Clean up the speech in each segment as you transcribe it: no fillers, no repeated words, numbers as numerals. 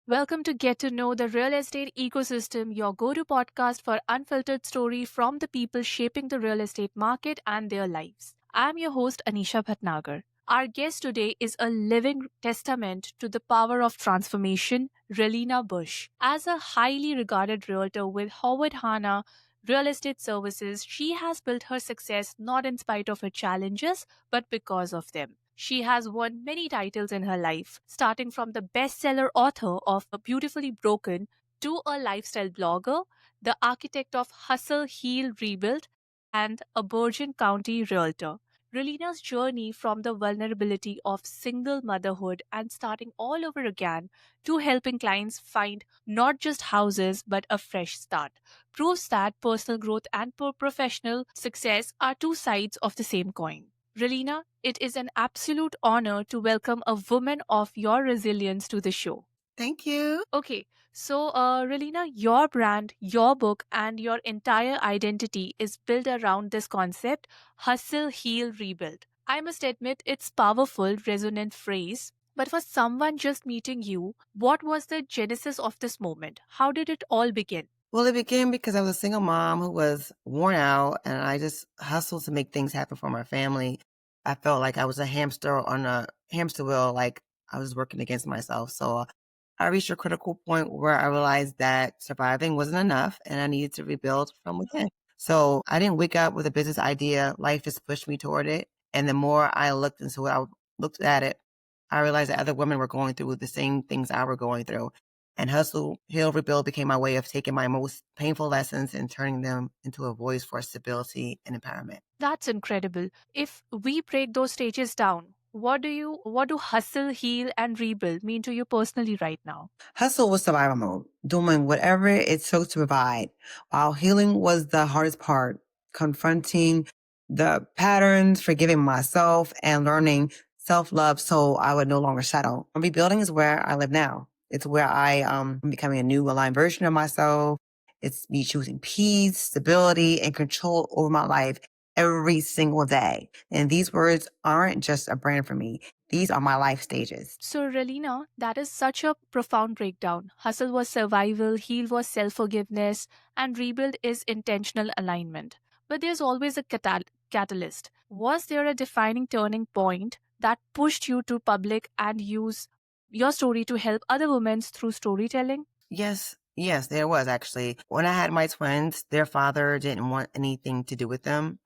Welcome to Get to Know the Real Estate Ecosystem, your go to podcast for unfiltered story from the people shaping the real estate market and their lives. I'm your host, Anisha Bhatnagar. Our guest today is a living testament to the power of transformation, Raleena Bush. As a highly regarded realtor with Howard Hanna Real Estate Services, she has built her success not in spite of her challenges, but because of them. She has won many titles in her life, starting from the bestseller author of Beautifully Broken to a lifestyle blogger, the architect of Hustle, Heal, Rebuild, and a Bergen County realtor. Relina's journey from the vulnerability of single motherhood and starting all over again to helping clients find not just houses but a fresh start proves that personal growth and professional success are two sides of the same coin. Raleena, it is an absolute honor to welcome a woman of your resilience to the show. Thank you. Okay, so Raleena, your brand, your book, and your entire identity is built around this concept hustle, heal, rebuild. I must admit, it's powerful, resonant phrase. But for someone just meeting you, what was the genesis of this moment? How did it all begin? Well, it began because I was a single mom who was worn out, and I just hustled to make things happen for my family. I felt like I was a hamster on a hamster wheel, like I was working against myself. So I reached a critical point where I realized that surviving wasn't enough and I needed to rebuild from within. So I didn't wake up with a business idea. Life just pushed me toward it. And the more I looked into it, I looked at it, I realized that other women were going through the same things I were going through. And Hustle, Heal, Rebuild became my way of taking my most painful lessons and turning them into a voice for stability and empowerment. That's incredible. If we break those stages down, what do hustle, heal, and rebuild mean to you personally right now? Hustle was survival mode, doing whatever it took to provide, while healing was the hardest part, confronting the patterns, forgiving myself, and learning self-love so I would no longer settle. Rebuilding is where I live now. It's where I'm becoming a new aligned version of myself. It's me choosing peace, stability, and control over my life every single day. And these words aren't just a brand for me. These are my life stages. So, Relina, that is such a profound breakdown. Hustle was survival, heal was self forgiveness, and rebuild is intentional alignment. But there's always a catalyst. Was there a defining turning point that pushed you to public and use your story to help other women through storytelling? Yes, there was actually. When I had my twins, their father didn't want anything to do with them,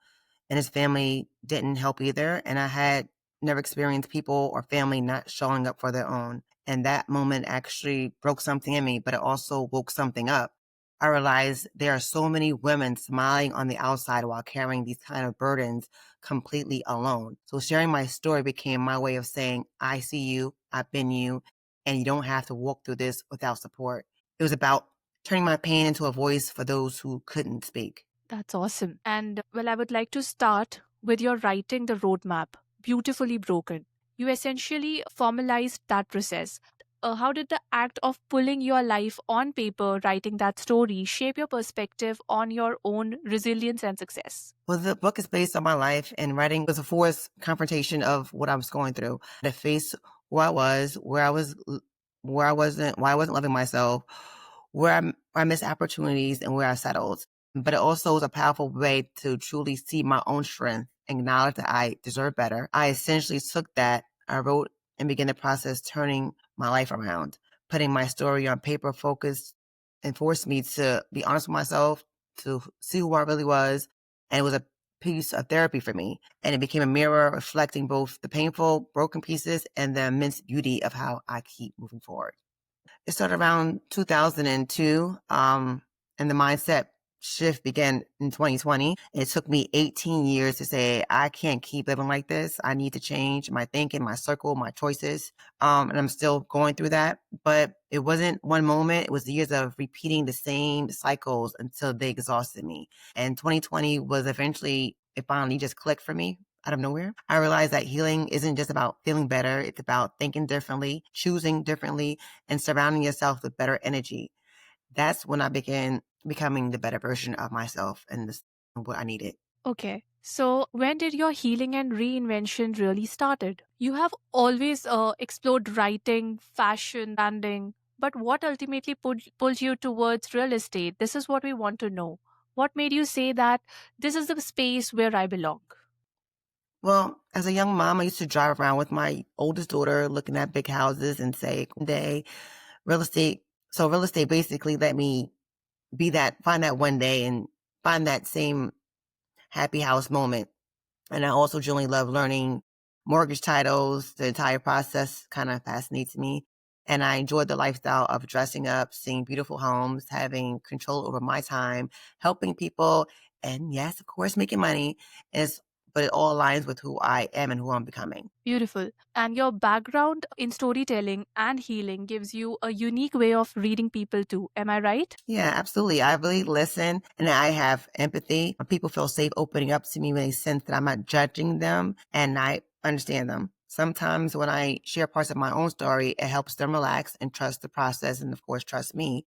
and his family didn't help either. And I had never experienced people or family not showing up for their own. And that moment actually broke something in me, but it also woke something up. I realized there are so many women smiling on the outside while carrying these kind of burdens completely alone. So sharing my story became my way of saying, I see you, I've been you, and you don't have to walk through this without support. It was about turning my pain into a voice for those who couldn't speak. That's awesome. And well, I would like to start with your writing the roadmap, beautifully broken. You essentially formalized that process. How did the act of pulling your life on paper, writing that story, shape your perspective on your own resilience and success? Well, the book is based on my life, and writing was a forced confrontation of what I was going through. To face where I was, where I wasn't, why I wasn't loving myself, where I missed opportunities, and where I settled. But it also was a powerful way to truly see my own strength, acknowledge that I deserve better. I essentially took that, I wrote and began the process turning my life around, putting my story on paper, focused, and forced me to be honest with myself, to see who I really was. And it was a piece of therapy for me. And it became a mirror reflecting both the painful, broken pieces and the immense beauty of how I keep moving forward. It started around 2002, and the mindset shift began in 2020. It took me 18 years to say, I can't keep living like this. I need to change my thinking, my circle, my choices. And I'm still going through that. But it wasn't one moment. It was years of repeating the same cycles until they exhausted me. And 2020 was eventually, it finally just clicked for me out of nowhere. I realized that healing isn't just about feeling better. It's about thinking differently, choosing differently, and surrounding yourself with better energy. That's when I began becoming the better version of myself and this what I needed. Okay. So, when did your healing and reinvention really started? You have always explored writing, fashion, branding, But what ultimately pulled you towards real estate? This is what we want to know. What made you say that this is the space where I belong? Well, as a young mom, I used to drive around with my oldest daughter looking at big houses and say, one day, real estate. So real estate basically let me find that one day and find that same happy house moment. And I also generally love learning mortgage titles. The entire process kind of fascinates me. And I enjoy the lifestyle of dressing up, seeing beautiful homes, having control over my time, helping people, and yes, of course, making money. But it all aligns with who I am and who I'm becoming. Beautiful. And your background in storytelling and healing gives you a unique way of reading people too. Am I right? Yeah, absolutely. I really listen and I have empathy. People feel safe opening up to me when they sense that I'm not judging them and I understand them. Sometimes when I share parts of my own story, it helps them relax and trust the process and, of course, trust me.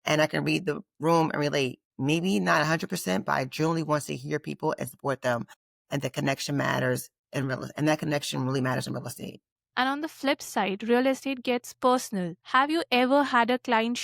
And I can read the room and relate. Maybe not 100%, but I genuinely want to hear people and support them. And the connection matters and that connection really matters in real estate. And on the flip side, real estate gets personal. Have you ever had a client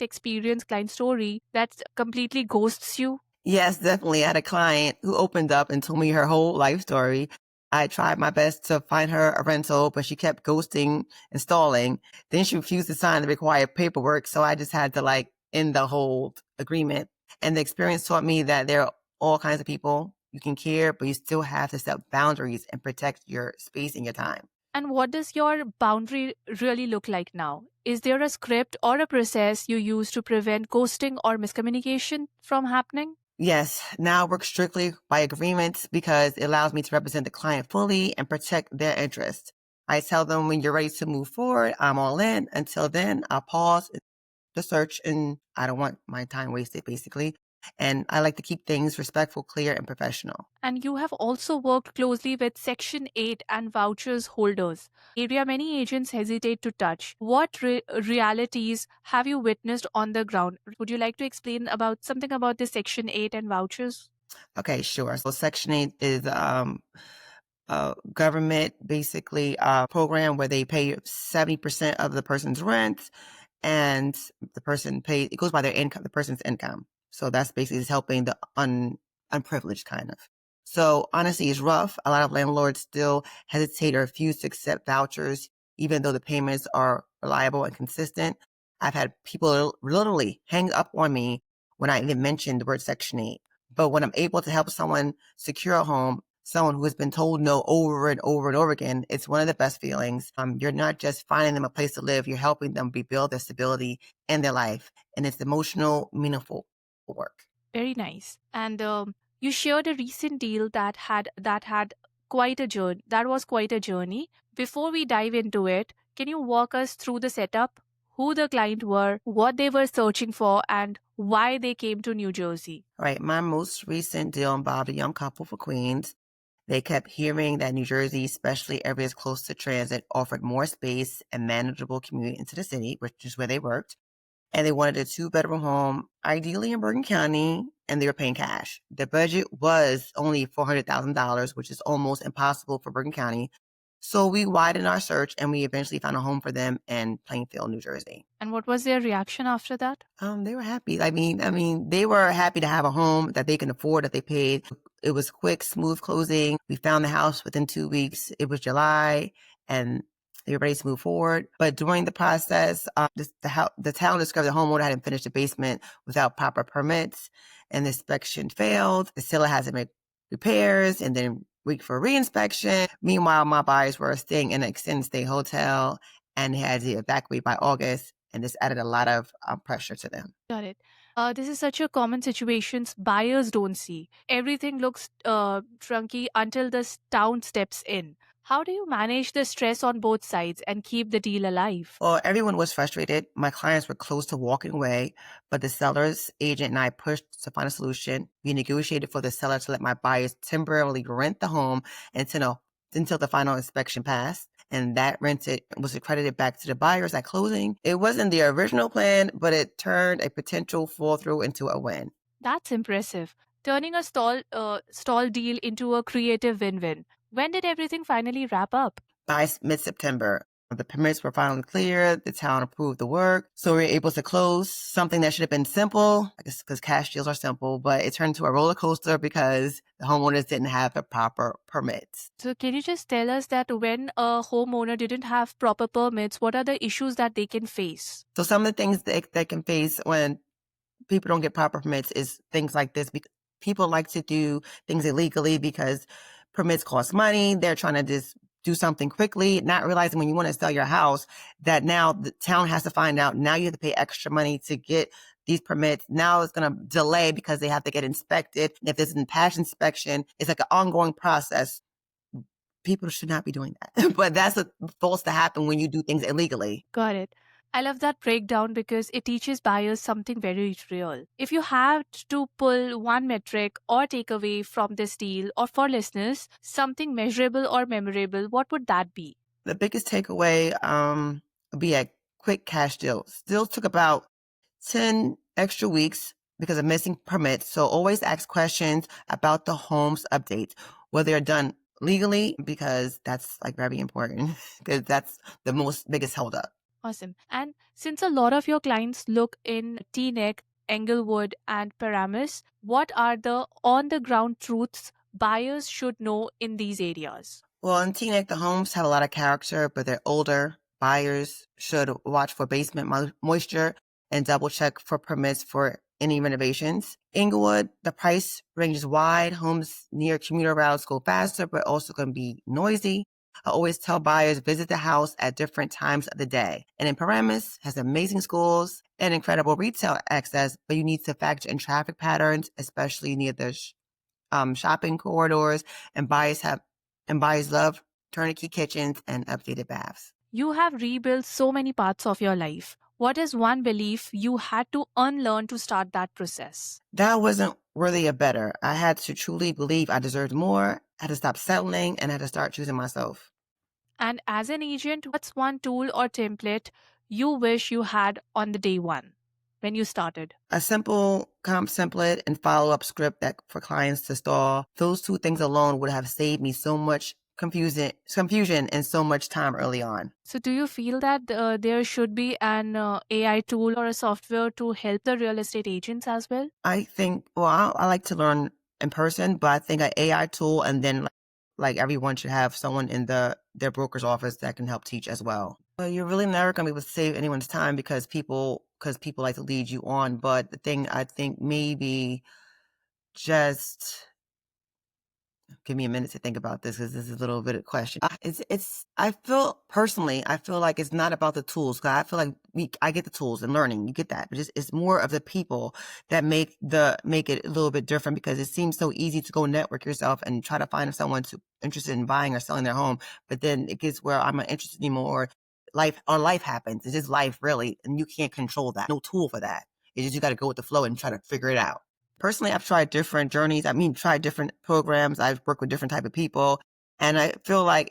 experience, client story that completely ghosts you? Yes, definitely. I had a client who opened up and told me her whole life story. I tried my best to find her a rental, but she kept ghosting and stalling. Then she refused to sign the required paperwork. So I just had to end the whole agreement. And the experience taught me that there are all kinds of people. You can care, but you still have to set boundaries and protect your space and your time. And what does your boundary really look like now? Is there a script or a process you use to prevent ghosting or miscommunication from happening? Yes, now I work strictly by agreement because it allows me to represent the client fully and protect their interests. I tell them when you're ready to move forward, I'm all in. Until then, I'll pause the search and I don't want my time wasted basically. And I like to keep things respectful, clear, and professional. And you have also worked closely with Section 8 and vouchers holders, area many agents hesitate to touch. What realities have you witnessed on the ground? Would you like to explain about something about the Section 8 and vouchers? Okay, sure. So Section 8 is government basically program where they pay 70% of the person's rent and the person pays, it goes by their income, the person's income. So that's basically just helping the unprivileged kind of. So honestly, it's rough. A lot of landlords still hesitate or refuse to accept vouchers, even though the payments are reliable and consistent. I've had people literally hang up on me when I even mentioned the word Section 8. But when I'm able to help someone secure a home, someone who has been told no over and over and over again, it's one of the best feelings. You're not just finding them a place to live, you're helping them rebuild their stability in their life. And it's emotional, meaningful work. Very nice. And you shared a recent deal that had quite a journey. That was quite a journey. Before we dive into it, can you walk us through the setup? Who the client were, what they were searching for, and why they came to New Jersey? Right. My most recent deal involved a young couple for Queens. They kept hearing that New Jersey, especially areas close to transit, offered more space and manageable commute into the city, which is where they worked. And they wanted a 2-bedroom home, ideally in Bergen County, and they were paying cash. The budget was only $400,000, which is almost impossible for Bergen County. So we widened our search and we eventually found a home for them in Plainfield, New Jersey. And what was their reaction after that? They were happy. They were happy to have a home that they can afford, that they paid. It was quick, smooth closing. We found the house within 2 weeks. It was July, and they were ready to move forward. But during the process, the town discovered the homeowner hadn't finished the basement without proper permits, and the inspection failed. The seller hasn't made repairs, and then wait for reinspection. Meanwhile, my buyers were staying in an extended stay hotel, and they had to evacuate by August, and this added a lot of pressure to them. Got it. This is such a common situation buyers don't see. Everything looks trunky until the town steps in. How do you manage the stress on both sides and keep the deal alive? Well, everyone was frustrated. My clients were close to walking away, but the seller's agent and I pushed to find a solution. We negotiated for the seller to let my buyers temporarily rent the home until the final inspection passed. And that rented was accredited back to the buyers at closing. It wasn't the original plan, but it turned a potential fall through into a win. That's impressive. Turning a stall deal into a creative win-win. When did everything finally wrap up? By mid-September, The permits were finally cleared. The town approved the work. So we were able to close something that should have been simple, I guess because cash deals are simple, but it turned into a roller coaster because the homeowners didn't have the proper permits. So, can you just tell us that when a homeowner didn't have proper permits, what are the issues that they can face? So some of the things that can face when people don't get proper permits is things like this. People like to do things illegally because permits cost money. They're trying to just do something quickly, not realizing when you want to sell your house that now the town has to find out. Now you have to pay extra money to get these permits. Now it's going to delay because they have to get inspected. If there's an past inspection, it's like an ongoing process. People should not be doing that. But that's what's supposed to happen when you do things illegally. Got it. I love that breakdown because it teaches buyers something very real. If you had to pull one metric or takeaway from this deal, or for listeners, something measurable or memorable, what would that be? The biggest takeaway would be a quick cash deal. Still took about 10 extra weeks because of missing permits. So always ask questions about the home's updates, whether they're done legally, because that's like very important because that's the most biggest holdup. Awesome. And since a lot of your clients look in Teaneck, Englewood, and Paramus, what are the on the ground truths buyers should know in these areas? Well, in Teaneck, the homes have a lot of character, but they're older. Buyers should watch for basement moisture and double check for permits for any renovations. Inglewood, the price range is wide. Homes near commuter routes go faster, but also can be noisy. I always tell buyers visit the house at different times of the day. And in Paramus has amazing schools and incredible retail access, but you need to factor in traffic patterns, especially near the shopping corridors, and buyers love turnkey kitchens and updated baths. You have rebuilt so many parts of your life. What is one belief you had to unlearn to start that process? That wasn't worthy of better. I had to truly believe I deserved more, I had to stop settling, and I had to start choosing myself. And as an agent, what's one tool or template you wish you had on the day one when you started? A simple comp template and follow-up script that for clients to stall. Those two things alone would have saved me so much confusion and so much time early on. So, do you feel that there should be an AI tool or a software to help the real estate agents as well? I think, well, I like to learn in person, but I think an AI tool, and then like everyone should have someone in their broker's office that can help teach as well. Well, you're really never going to be able to save anyone's time because people like to lead you on. But the thing I think maybe just give me a minute to think about this because this is a little bit of a question. I feel personally, I feel like it's not about the tools. Cause I feel like I get the tools and learning, you get that, but it's more of the people that make it a little bit different because it seems so easy to go network yourself and try to find someone interested in buying or selling their home. But then it gets where I'm not interested anymore. Life happens. It's just life really. And you can't control that. No tool for that. It's just, you got to go with the flow and try to figure it out. Personally, I've tried different journeys. Tried different programs. I've worked with different type of people. And I feel like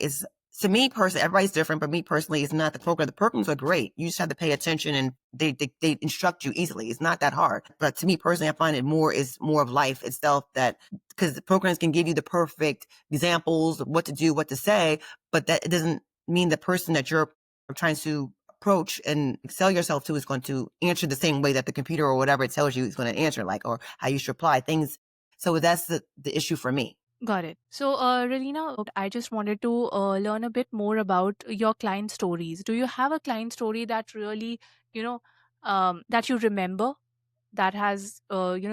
to me personally, everybody's different, but me personally, it's not the program. The programs are great. You just have to pay attention and they instruct you easily. It's not that hard. But to me personally, I find it is more of life itself because the programs can give you the perfect examples of what to do, what to say, but that it doesn't mean the person that you're trying to approach and sell yourself to is going to answer the same way that the computer or whatever it tells you is going to answer, or how you should apply things. So that's the issue for me. Got it. So, Raleena, I just wanted to learn a bit more about your client stories. Do you have a client story that really, that you remember that has,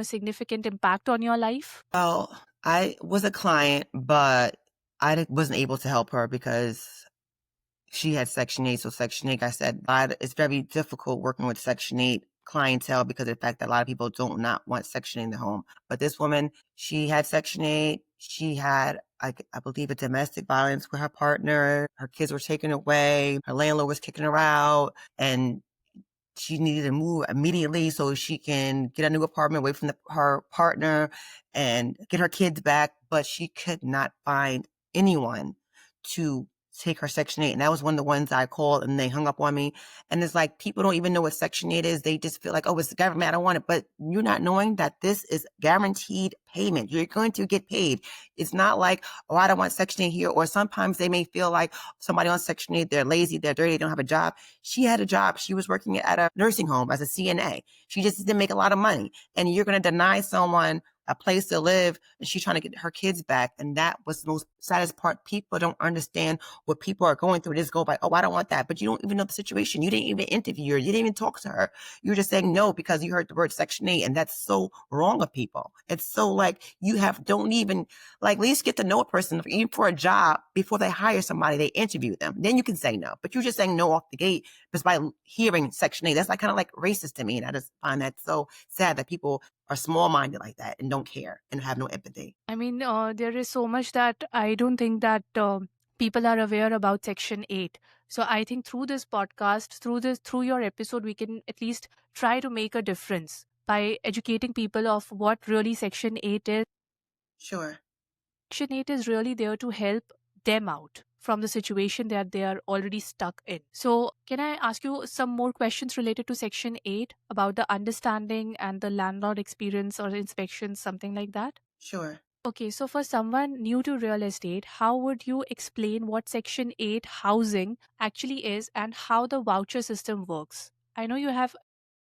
significant impact on your life? Well, I was a client, but I wasn't able to help her because she had Section 8. So Section 8, I said, it's very difficult working with Section 8 clientele because of the fact that a lot of people don't not want Section 8 in the home. But this woman, she had Section 8. She had, I believe, a domestic violence with her partner. Her kids were taken away. Her landlord was kicking her out. And she needed to move immediately so she can get a new apartment away from her partner and get her kids back. But she could not find anyone to take her Section 8. And that was one of the ones I called and they hung up on me. And it's like, people don't even know what Section 8 is. They just feel like, oh, it's the government. I don't want it. But you're not knowing that this is guaranteed payment. You're going to get paid. It's not like, oh, I don't want Section 8 here. Or sometimes they may feel like somebody on Section 8, they're lazy, they're dirty, they don't have a job. She had a job. She was working at a nursing home as a CNA. She just didn't make a lot of money. And you're going to deny someone a place to live, and she's trying to get her kids back. And that was the most saddest part. People don't understand what people are going through. They just go by, oh, I don't want that. But you don't even know the situation. You didn't even interview her. You didn't even talk to her. You're just saying no because you heard the word Section 8. And that's so wrong of people. It's so like, don't even, like, at least get to know a person, even for a job, before they hire somebody, they interview them. Then you can say no. But you're just saying no off the gate just by hearing Section 8. That's like kind of like racist to me. And I just find that so sad that people are small-minded like that and don't care and have no empathy. I mean, there is so much that I don't think that people are aware about Section 8. So I think through this podcast, through your episode, we can at least try to make a difference by educating people of what really Section 8 is. Sure. Section 8 is really there to help them out from the situation that they are already stuck in. So, can I ask you some more questions related to Section 8 about the understanding and the landlord experience or inspections, something like that? Sure. Okay, so for someone new to real estate, how would you explain what Section 8 housing actually is and how the voucher system works? I know you have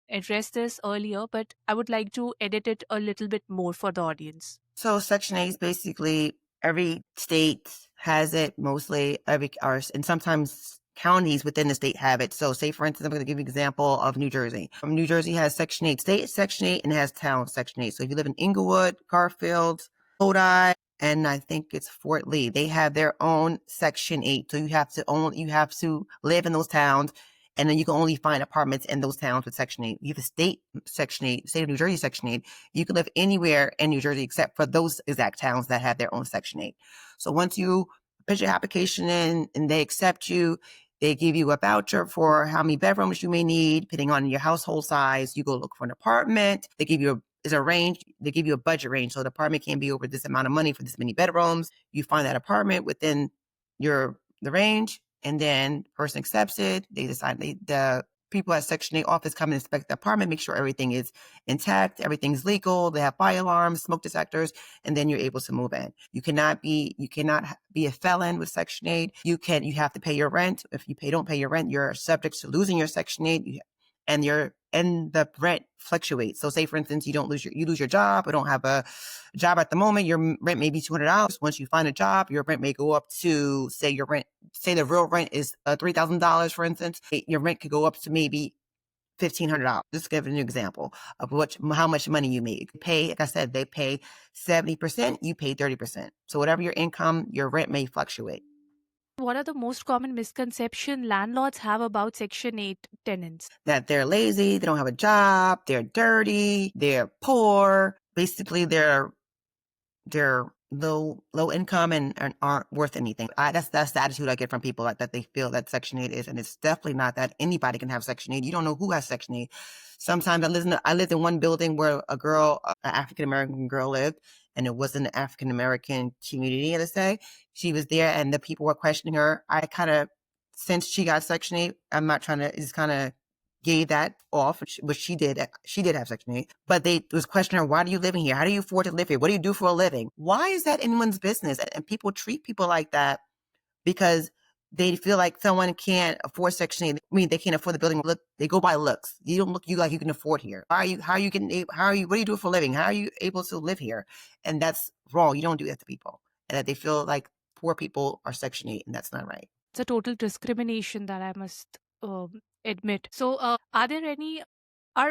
addressed this earlier, but I would like to edit it a little bit more for the audience. So Section 8 is basically every state has it, mostly and sometimes counties within the state have it. So say, for instance, I'm going to give you an example of New Jersey. New Jersey has Section 8, state Section 8, and it has town Section 8. So if you live in Inglewood, Garfield, Lodi, and I think it's Fort Lee, they have their own Section 8. So you have to live in those towns. And then you can only find apartments in those towns with Section 8. You have a state Section 8, state of New Jersey Section 8. You can live anywhere in New Jersey except for those exact towns that have their own Section 8. So once you put your application in and they accept you, they give you a voucher for how many bedrooms you may need, depending on your household size. You go look for an apartment. They give you a range. They give you a budget range. So the apartment can be over this amount of money for this many bedrooms. You find that apartment within the range. And then the person accepts it. They decide the people at Section 8 office come and inspect the apartment, make sure everything is intact, everything's legal. They have fire alarms, smoke detectors, and then you're able to move in. You cannot be a felon with Section 8. You have to pay your rent. If you don't pay your rent, you're subject to losing your Section 8. And the rent fluctuates. So say, for instance, you lose your job or don't have a job at the moment, your rent may be $200. Once you find a job, your rent may go up to, say the real rent is $3,000, for instance. Your rent could go up to maybe $1,500. Just give an example of how much money you make. Like I said, they pay 70%, you pay 30%. So whatever your income, your rent may fluctuate. What are the most common misconceptions landlords have about Section 8 tenants? That they're lazy, they don't have a job, they're dirty, they're poor. Basically, they're low income and aren't worth anything. That's the attitude I get from people, like that they feel that Section 8 is, and it's definitely not that. Anybody can have Section 8. You don't know who has Section 8. Sometimes I lived in one building where an African American girl lived, and it was an African American community, let's say. She was there, and the people were questioning her. I kind of, since she got Section 8, I'm not trying to, just kind of gave that off, which she did. She did have Section 8, but they was questioning her, why are you living here? How do you afford to live here? What do you do for a living? Why is that anyone's business? And people treat people like that because they feel like someone can't afford Section 8. I mean, they can't afford the building. Look, they go by looks. You don't look like you can afford here. What do you do for a living? How are you able to live here? And that's wrong. You don't do that to people. And that they feel like poor people are Section 8, and that's not right. It's a total discrimination that I must admit. So, are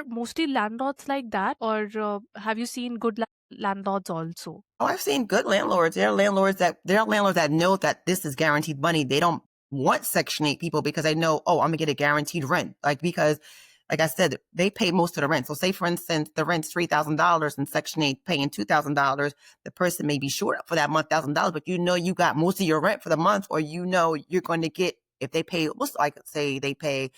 mostly landlords like that, or have you seen good landlords also? Oh, I've seen good landlords. There are landlords that know that this is guaranteed money. They don't want Section 8 people because they know, oh, I'm gonna get a guaranteed rent. Because like I said, they pay most of the rent. So say, for instance, the rent's $3,000 and Section 8 paying $2,000. The person may be short for that month $1,000, but you got most of your rent for the month, or you're going to get, if they pay, say they pay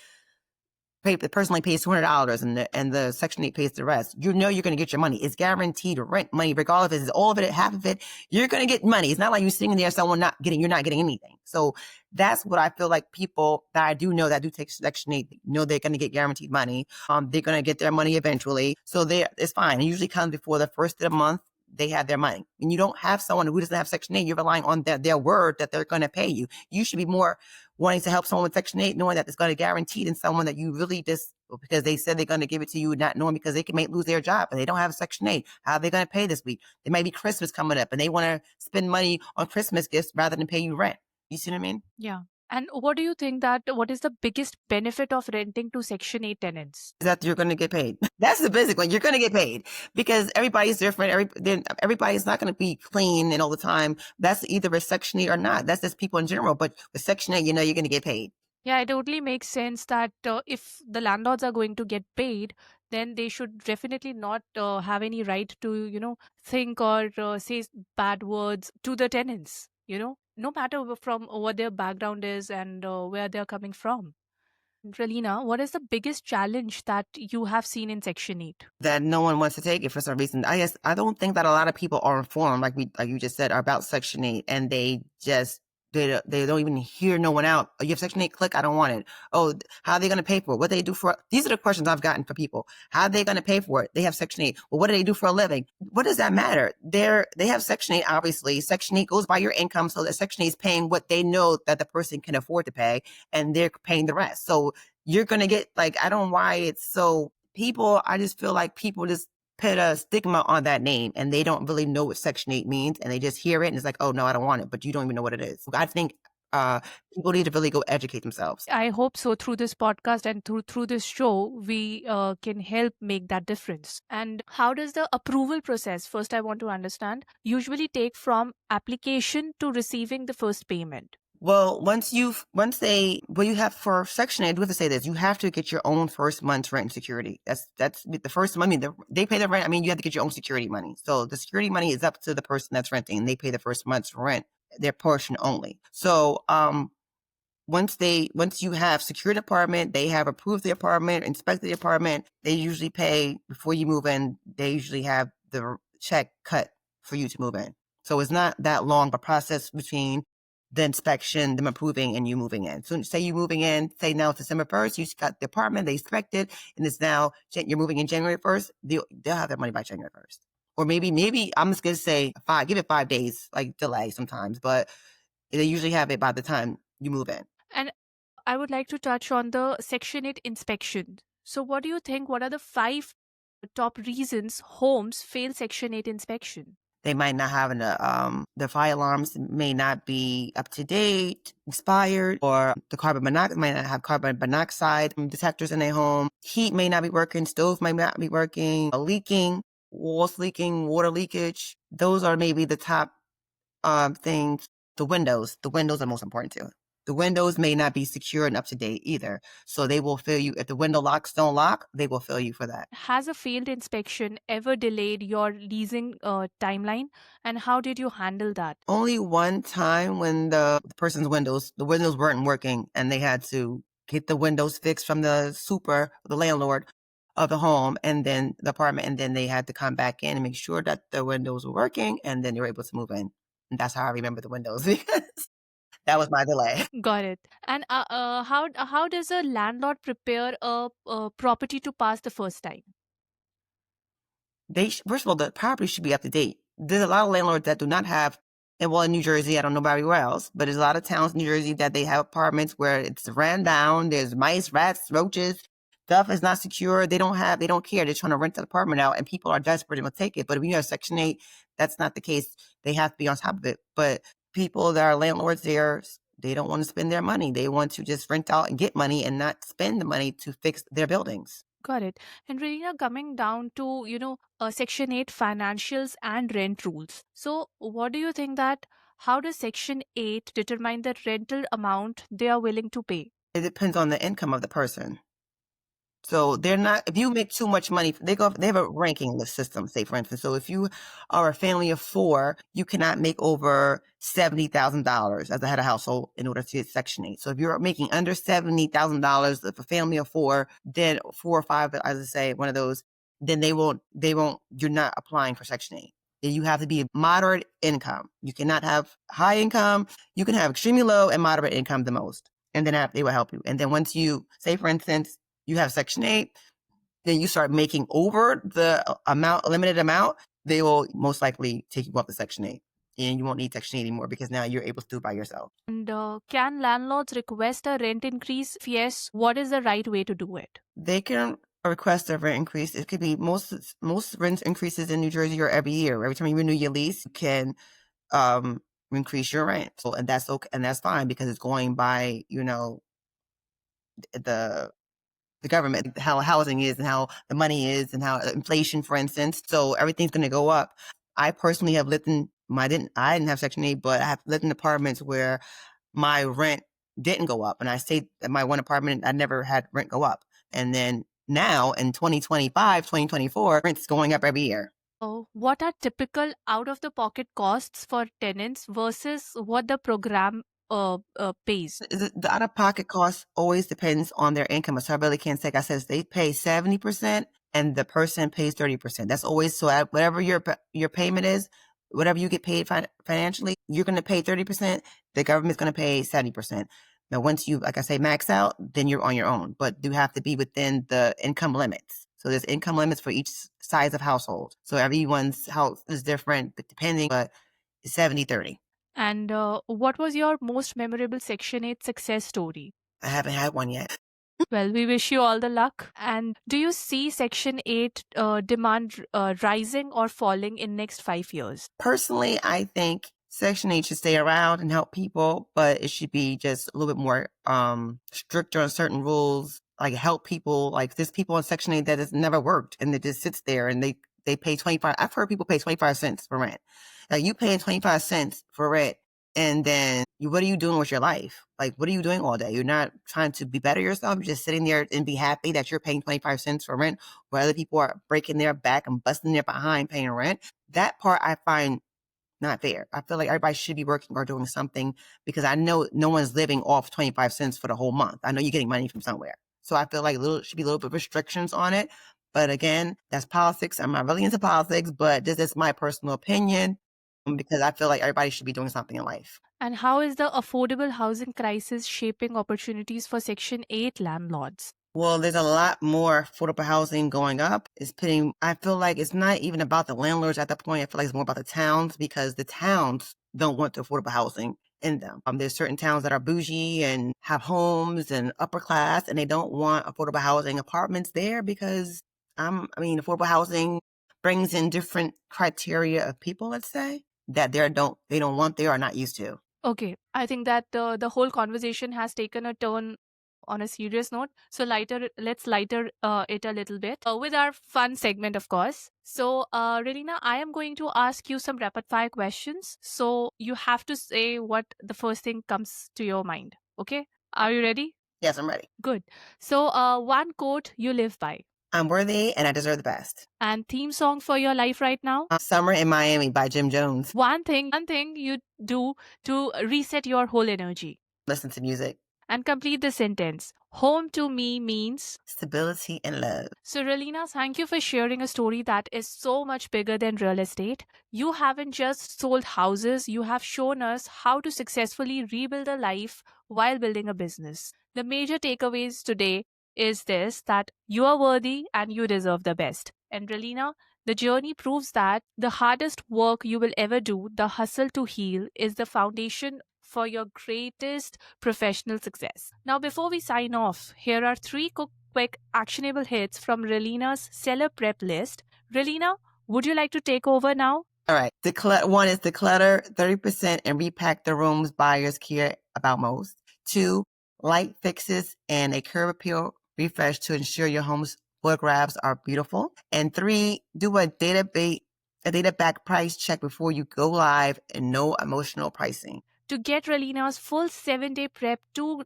the person only pays $200 and the Section 8 pays the rest. You know you're going to get your money. It's guaranteed rent money, regardless if it's all of it, half of it. You're going to get money. It's not like you're sitting there, you're not getting anything. So that's what I feel like people that I do know that do take Section 8 know they're going to get guaranteed money. They're going to get their money eventually. So it's fine. It usually comes before the first of the month. They have their money. And you don't have someone who doesn't have Section 8, you're relying on their word that they're going to pay you. You should be more wanting to help someone with Section 8, knowing that it's going to guarantee than someone that you really just, because they said they're going to give it to you, not knowing because they may lose their job and they don't have a Section 8. How are they going to pay this week? There might be Christmas coming up and they want to spend money on Christmas gifts rather than pay you rent. You see what I mean? Yeah. And what do you think that what is the biggest benefit of renting to Section 8 tenants? Is that you're going to get paid. That's the basic one. You're going to get paid because everybody's different. Everybody's not going to be clean and all the time. That's either a Section 8 or not. That's just people in general. But with Section 8, you know you're going to get paid. Yeah, it totally makes sense that if the landlords are going to get paid, then they should definitely not have any right to, think or say bad words to the tenants, no matter from what their background is and where they're coming from. Ralina, what is the biggest challenge that you have seen in Section 8? That no one wants to take it for some reason. I don't think that a lot of people are informed, like you just said, about Section 8, and they don't even hear no one out. Oh, you have Section 8, click, I don't want it. Oh, how are they going to pay for it? What do they do for it? These are the questions I've gotten for people. How are they going to pay for it? They have Section 8. Well, what do they do for a living? What does that matter? They have Section 8, obviously. Section 8 goes by your income, so that Section 8 is paying what they know that the person can afford to pay, and they're paying the rest. So you're going to get, I don't know why it's so, I just feel like people just put a stigma on that name and they don't really know what Section 8 means and they just hear it and it's like, oh no, I don't want it, but you don't even know what it is. I think people need to really go educate themselves. I hope so through this podcast and through this show, we can help make that difference. And how does the approval process, first I want to understand, usually take from application to receiving the first payment? Well, you have for Section 8, I do have to say this, you have to get your own first month's rent and security. That's the first money. They pay the rent. I mean, you have to get your own security money. So the security money is up to the person that's renting and they pay the first month's rent, their portion only. So, once you have secured apartment, they have approved the apartment, inspected the apartment, they usually pay before you move in. They usually have the check cut for you to move in. So it's not that long of a process between the inspection, them approving, and you moving in. So say you're moving in, say now it's December 1st, you got the apartment, they inspected, and it's now, you're moving in January 1st, they'll have their money by January 1st. Or maybe I'm just going to say give it 5 days, delay sometimes, but they usually have it by the time you move in. And I would like to touch on the Section 8 inspection. So, what do you think? What are the 5 top reasons homes fail Section 8 inspection? They might not have the fire alarms may not be up to date, expired, or the carbon monoxide might not have carbon monoxide detectors in their home. Heat may not be working, stove might not be working, leaking, walls leaking, water leakage. Those are maybe the top things. The windows are most important too. The windows may not be secure and up to date either. So they will fail you. If the window locks don't lock, they will fail you for that. Has a failed inspection ever delayed your leasing timeline? And how did you handle that? Only one time when the person's the windows weren't working and they had to get the windows fixed from the landlord of the home and then the apartment, and then they had to come back in and make sure that the windows were working, and then they were able to move in. And that's how I remember the windows because that was my delay. Got it. And how does a landlord prepare a property to pass the first time? First of all, the property should be up to date. There's a lot of landlords that do not have, and well, in New Jersey, I don't know about everywhere else, but there's a lot of towns in New Jersey that they have apartments where it's ran down. There's mice, rats, roaches. Stuff is not secure. They don't care. They're trying to rent the apartment out and people are desperate and will take it. But if you have Section 8, that's not the case. They have to be on top of it. But people that are landlords there, they don't want to spend their money. They want to just rent out and get money and not spend the money to fix their buildings. Got it. And Rina, coming down to, Section 8 financials and rent rules. So, what do you think that how does Section 8 determine the rental amount they are willing to pay? It depends on the income of the person. So they're not, if you make too much money, they have a ranking list system, say for instance. So if you are a family of 4, you cannot make over $70,000 as a head of household in order to get Section 8. So if you're making under $70,000, if a family of 4, then 4 or 5, as I say, one of those, then you're not applying for Section 8. You have to be moderate income. You cannot have high income. You can have extremely low and moderate income the most. And then they will help you. And then once you, say for instance, you have Section 8, then you start making over the limited amount, they will most likely take you off the Section 8. And you won't need Section 8 anymore because now you're able to do it by yourself. And can landlords request a rent increase? If yes, what is the right way to do it? They can request a rent increase. It could be most rent increases in New Jersey are every year. Every time you renew your lease, you can increase your rent. So, and that's okay, and that's fine because it's going by, the government, how housing is and how the money is and how inflation, for instance. So everything's going to go up. I personally have lived in I didn't have Section 8, but I have lived in apartments where my rent didn't go up. And I stayed at my one apartment, I never had rent go up. And then now in 2025, 2024, rent's going up every year. What are typical out of the pocket costs for tenants versus what the program pays? The out of pocket cost always depends on their income. So I really can't say. Like I said, they pay 70% and the person pays 30%. That's always so. Whatever your payment is, whatever you get paid financially, you're going to pay 30%. The government's going to pay 70%. Now, once you, like I say, max out, then you're on your own. But you have to be within the income limits. So there's income limits for each size of household. So everyone's house is different, depending, but 70-30. And what was your most memorable Section 8 success story? I haven't had one yet. Well, we wish you all the luck. And do you see Section 8 demand rising or falling in next 5 years? Personally, I think Section 8 should stay around and help people, but it should be just a little bit more stricter on certain rules, like help people. Like there's people on Section 8 that has never worked and it just sits there and they pay 25. I've heard people pay 25 cents for rent. Like you paying 25 cents for rent, and then what are you doing with your life? Like, what are you doing all day? You're not trying to be better yourself. You're just sitting there and be happy that you're paying 25 cents for rent, where other people are breaking their back and busting their behind paying rent. That part I find not fair. I feel like everybody should be working or doing something because I know no one's living off 25 cents for the whole month. I know you're getting money from somewhere. So I feel like should be a little bit of restrictions on it. But again, that's politics. I'm not really into politics, but this is my personal opinion because I feel like everybody should be doing something in life. And how is the affordable housing crisis shaping opportunities for Section 8 landlords? Well, there's a lot more affordable housing going up. I feel like it's not even about the landlords at that point. I feel like it's more about the towns because the towns don't want the affordable housing in them. There's certain towns that are bougie and have homes and upper class, and they don't want affordable housing apartments there because, affordable housing brings in different criteria of people, let's say, that they don't want there or not used to. Okay, I think that the whole conversation has taken a turn on a serious note. So let's lighter it a little bit with our fun segment, of course. So, Releena, I am going to ask you some rapid fire questions. So you have to say what the first thing comes to your mind. Okay, are you ready? Yes, I'm ready. Good. So, one quote you live by. I'm worthy and I deserve the best. And theme song for your life right now? Summer in Miami by Jim Jones. One thing you do to reset your whole energy. Listen to music. And complete the sentence. Home to me means stability and love. So, Raleena, thank you for sharing a story that is so much bigger than real estate. You haven't just sold houses, you have shown us how to successfully rebuild a life while building a business. The major takeaways today is this that you are worthy and you deserve the best. And, Raleena, the journey proves that the hardest work you will ever do, the hustle to heal, is the foundation for your greatest professional success. Now, before we sign off, here are three quick actionable hits from Releena's seller prep list. Raleena, would you like to take over now? All right. One is declutter 30% and repack the rooms buyers care about most. 2, light fixes and a curb appeal refresh to ensure your home's photographs are beautiful. And 3, do a data back price check before you go live and no emotional pricing. To get Releena's full 7-day prep to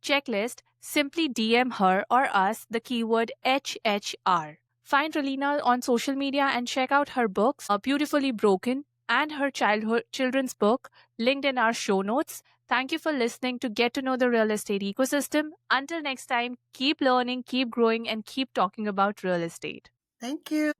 checklist, simply DM her or us the keyword HHR. Find Raleena on social media and check out her books, Beautifully Broken and her children's book, linked in our show notes. Thank you for listening to get to know the real estate ecosystem. Until next time, keep learning, keep growing, and keep talking about real estate. Thank you.